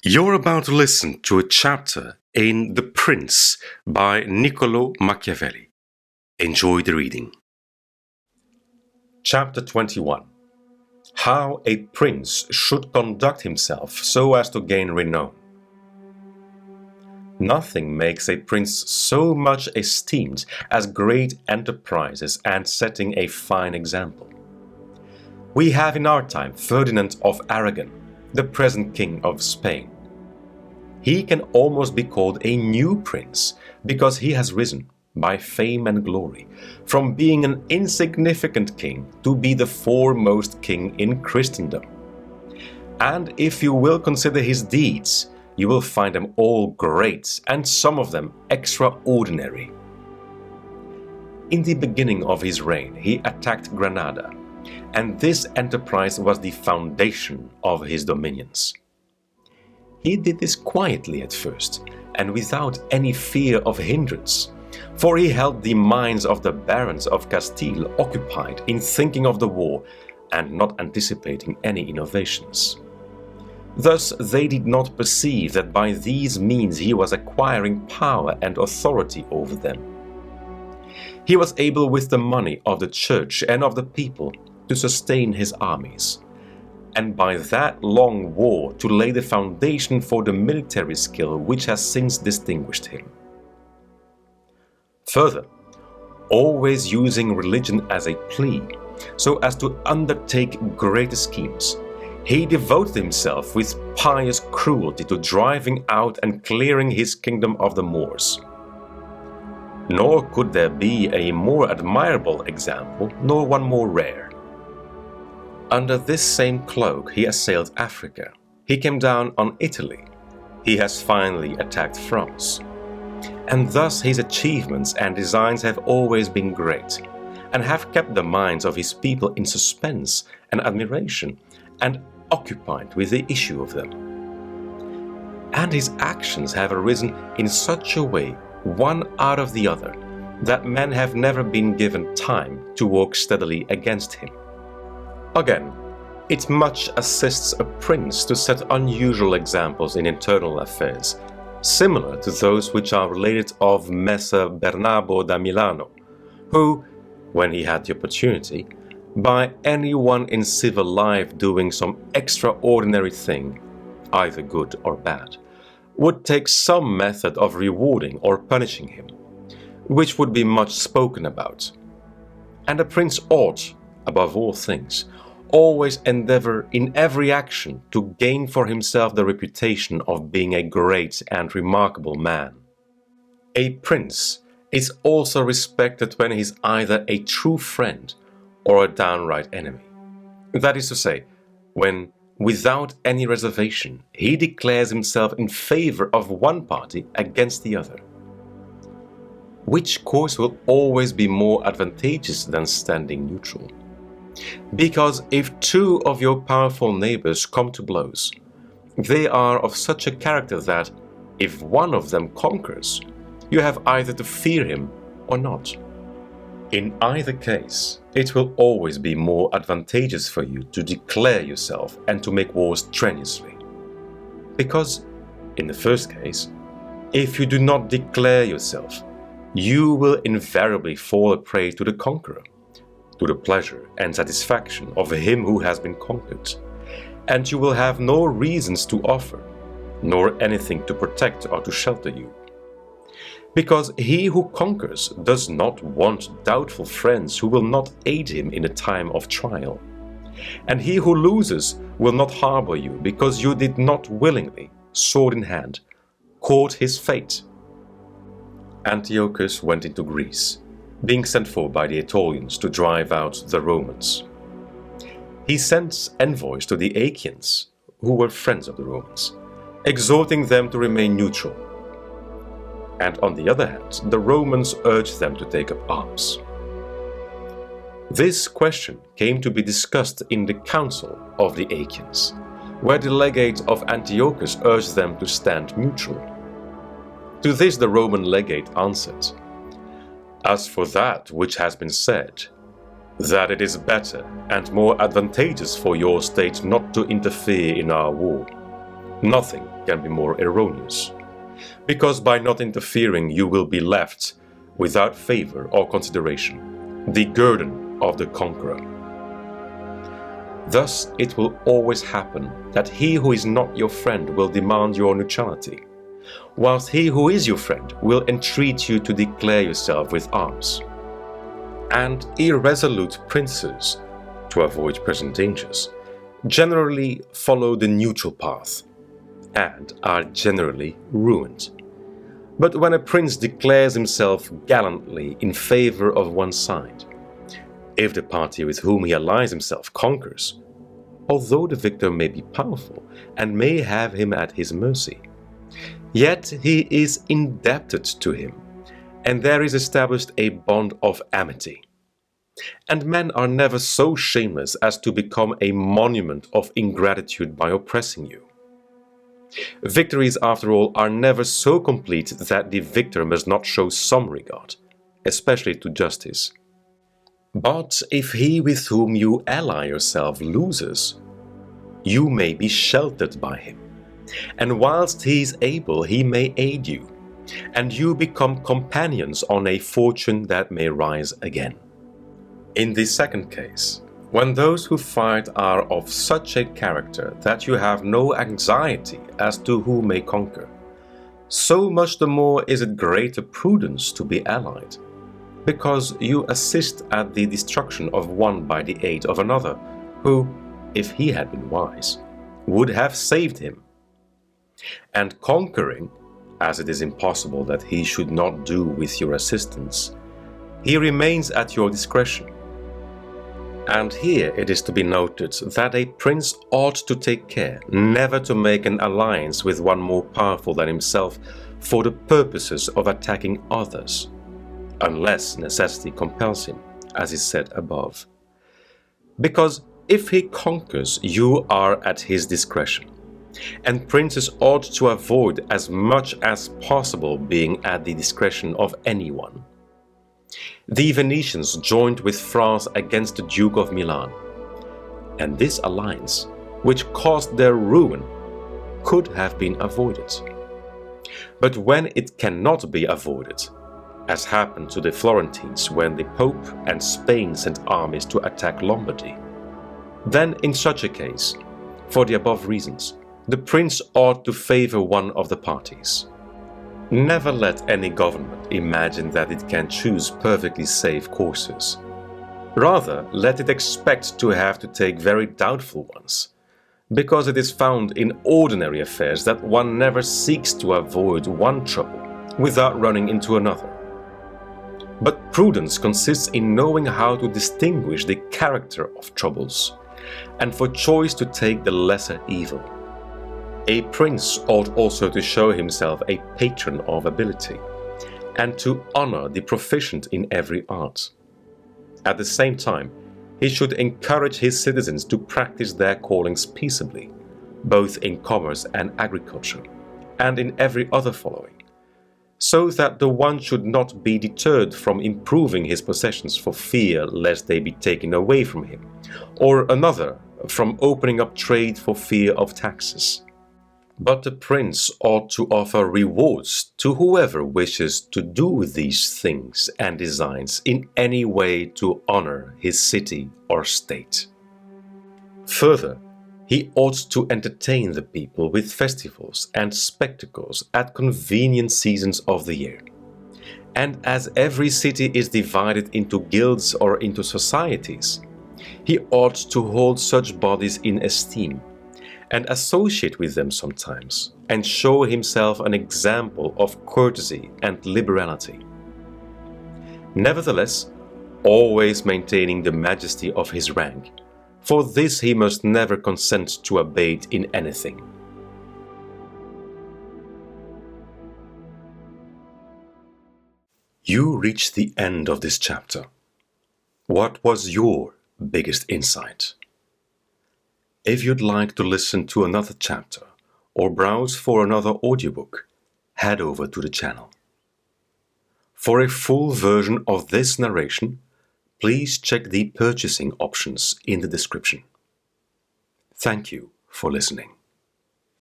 You're about to listen to a chapter in The Prince by Niccolò Machiavelli. Enjoy the reading. Chapter 21. How a Prince should conduct himself so as to gain renown. Nothing makes a prince so much esteemed as great enterprises and setting a fine example. We have in our time Ferdinand of Aragon, the present King of Spain. He can almost be called a new prince because he has risen, by fame and glory, from being an insignificant king to be the foremost king in Christendom. And if you will consider his deeds, you will find them all great and some of them extraordinary. In the beginning of his reign, he attacked Granada, and this enterprise was the foundation of his dominions. He did this quietly at first, and without any fear of hindrance, for he held the minds of the barons of Castile occupied in thinking of the war and not anticipating any innovations. Thus they did not perceive that by these means he was acquiring power and authority over them. He was able with the money of the church and of the people to sustain his armies, and by that long war to lay the foundation for the military skill which has since distinguished him. Further, always using religion as a plea, so as to undertake greater schemes, he devoted himself with pious cruelty to driving out and clearing his kingdom of the Moors. Nor could there be a more admirable example, nor one more rare. Under this same cloak he assailed Africa. He came down on Italy. He has finally attacked France. And thus his achievements and designs have always been great, and have kept the minds of his people in suspense and admiration, and occupied with the issue of them. And his actions have arisen in such a way, one out of the other, that men have never been given time to walk steadily against him. Again, it much assists a prince to set unusual examples in internal affairs, similar to those which are related of Messer Bernabo da Milano, who, when he had the opportunity, by anyone in civil life doing some extraordinary thing, either good or bad, would take some method of rewarding or punishing him, which would be much spoken about. And a prince ought, above all things, always endeavor in every action to gain for himself the reputation of being a great and remarkable man. A prince is also respected when he is either a true friend or a downright enemy. That is to say, when, without any reservation, he declares himself in favor of one party against the other. Which course will always be more advantageous than standing neutral. Because if two of your powerful neighbors come to blows, they are of such a character that, if one of them conquers, you have either to fear him or not. In either case, it will always be more advantageous for you to declare yourself and to make war strenuously. Because, in the first case, if you do not declare yourself, you will invariably fall a prey to the conqueror, to the pleasure and satisfaction of him who has been conquered, and you will have no reasons to offer, nor anything to protect or to shelter you. Because he who conquers does not want doubtful friends who will not aid him in a time of trial, and he who loses will not harbor you because you did not willingly, sword in hand, court his fate. Antiochus went into Greece, being sent for by the Aetolians to drive out the Romans. He sent envoys to the Achaeans, who were friends of the Romans, exhorting them to remain neutral. And on the other hand, the Romans urged them to take up arms. This question came to be discussed in the council of the Achaeans, where the legate of Antiochus urged them to stand neutral. To this the Roman legate answered, "As for that which has been said, that it is better and more advantageous for your state not to interfere in our war, Nothing can be more erroneous, because by not interfering you will be left without favor or consideration, the guerdon of the conqueror. Thus it will always happen that he who is not your friend will demand your neutrality, whilst he who is your friend will entreat you to declare yourself with arms. And irresolute princes, to avoid present dangers, generally follow the neutral path, and are generally ruined. But when a prince declares himself gallantly in favor of one side, if the party with whom he allies himself conquers, although the victor may be powerful and may have him at his mercy, yet he is indebted to him, and there is established a bond of amity. And men are never so shameless as to become a monument of ingratitude by oppressing you. Victories, after all, are never so complete that the victor must not show some regard, especially to justice. But if he with whom you ally yourself loses, you may be sheltered by him, and whilst he is able he may aid you, and you become companions on a fortune that may rise again. In the second case, when those who fight are of such a character that you have no anxiety as to who may conquer, so much the more is it greater prudence to be allied, because you assist at the destruction of one by the aid of another, who, if he had been wise, would have saved him. And conquering, as it is impossible that he should not do with your assistance, he remains at your discretion. And here it is to be noted that a prince ought to take care never to make an alliance with one more powerful than himself for the purposes of attacking others, unless necessity compels him, as is said above. Because if he conquers, you are at his discretion, and princes ought to avoid as much as possible being at the discretion of anyone. The Venetians joined with France against the Duke of Milan, and this alliance, which caused their ruin, could have been avoided. But when it cannot be avoided, as happened to the Florentines when the Pope and Spain sent armies to attack Lombardy, then in such a case, for the above reasons, the prince ought to favor one of the parties. Never let any government imagine that it can choose perfectly safe courses. Rather, let it expect to have to take very doubtful ones, because it is found in ordinary affairs that one never seeks to avoid one trouble without running into another. But prudence consists in knowing how to distinguish the character of troubles, and for choice to take the lesser evil. A prince ought also to show himself a patron of ability, and to honor the proficient in every art. At the same time, he should encourage his citizens to practice their callings peaceably, both in commerce and agriculture, and in every other following, so that the one should not be deterred from improving his possessions for fear lest they be taken away from him, or another from opening up trade for fear of taxes. But the prince ought to offer rewards to whoever wishes to do these things and designs in any way to honor his city or state. Further, he ought to entertain the people with festivals and spectacles at convenient seasons of the year. And as every city is divided into guilds or into societies, he ought to hold such bodies in esteem, and associate with them sometimes, and show himself an example of courtesy and liberality. Nevertheless, always maintaining the majesty of his rank, for this he must never consent to abate in anything. You reach the end of this chapter. What was your biggest insight? If you'd like to listen to another chapter or browse for another audiobook, head over to the channel. For a full version of this narration, please check the purchasing options in the description. Thank you for listening.